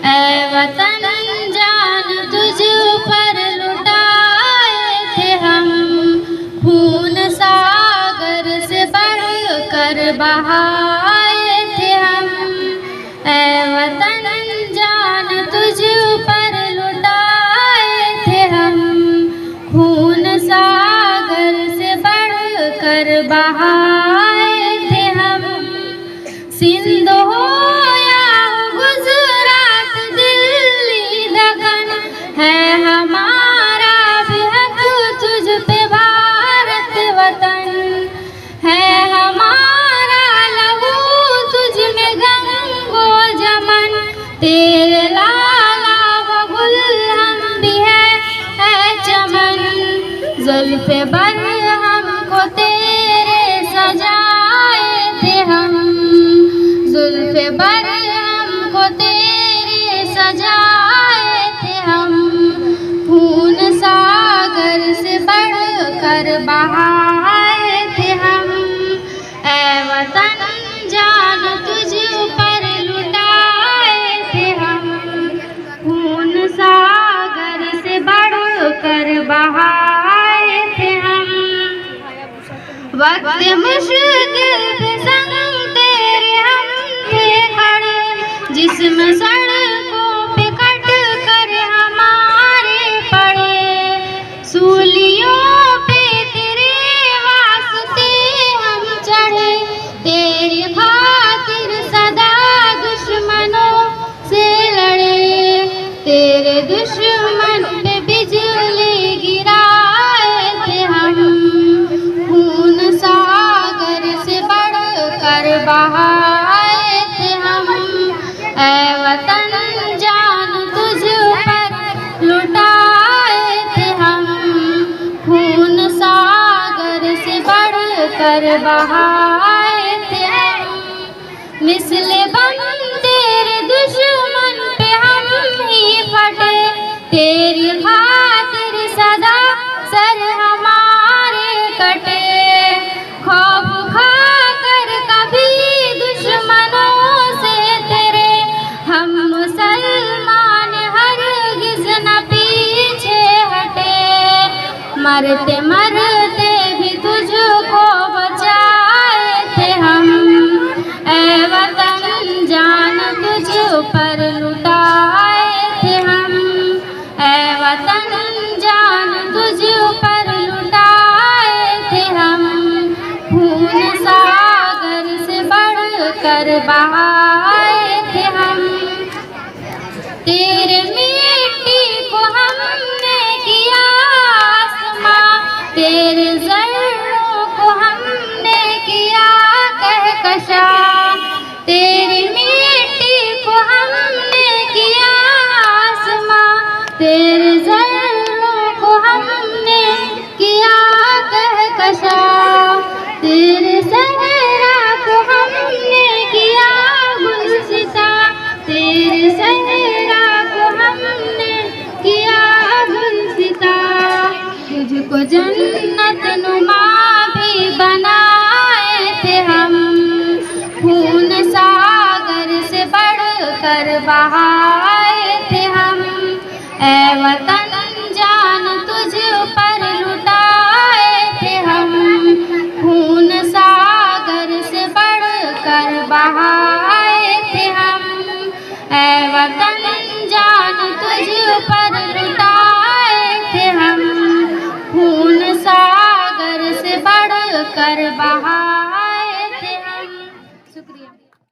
ऐ वतन जान तुझ पर लुटाए थे हम, खून सागर से बढ़ कर बहाए थे हम। ऐ वतन जान तुझ पर लुटाए थे हम, खून सागर से बढ़ कर बहाए थे हम। सिंध हो या गुजरात दिल्ली दक्कन, है हमारा भी हक तुझ पे भारत वतन। है हमारा लहू तुझ में गंगो जमन, तेरे लाला व गुल हम भी है चमन। जुल्फ़े बर हमको तेरे सजाए थे हम, जुल्फ़े बर हमको तेरे सजाए थे हम। खून सागर से बढ़ कर बहाए थे हम। ऐ वतन जान तुझ पर लुटाए थे हम, खून सागर से बढ़ कर बहाए थे हम। वक्त मुश्किल पे संग तेरे हम थे खड़े, जिस्म सड़कों पे कट कर हमारे पड़े। सूलियों पे तेरे वास्ते हम चढ़े, तेरी खातिर सदा दुश्मनों से लड़े। तेरे दुश्मन पे बिजली गिराए थे हम, खून सागर से बढ़ कर बहाए थे हम। ऐ वतन जान तुझ पर लुटाए थे हम, खून सागर से बढ़ कर बहाए थे हम। मिसले बम तेरे दुश्मन पे हम ही फटे, तेरी खातिर सदा सर हमारे कटे। खौफ खाकर कभी दुश्मनों से तेरे, हम मुसलमान हरगिज़ न पीछे हटे। मरते मरते भी तुझको बचाए थे हम, ऐ वतन जान तुझ पर लुटाए थे हम। ऐ वतन जान तुझ पर लुटाए थे हम, खून सागर से बढ़ कर बहाए थे हम। तेरे मिट्टी को हमने किया आसमां, तेरे ज़र्रों को हमने किया कहकशा। तेरी मिट्टी को हमने किया आसमां, तेरे ज़र्रों को हमने किया कहकशा। तेरे सहरा को हमने किया गुलसिता, तेरे सहरा को हमने किया गुलसिता। तुझको जन्नत नुमा भी बनाए थे हम, खून सागर से बढ़ कर बहाए थे हम। ऐ वतन जान तुझ पर लुटाए थे हम, खून सागर से बढ़ कर बहाए थे हम। ऐ वतन जान तुझ पर लुटाए थे हम, खून सागर से बढ़ कर बहाए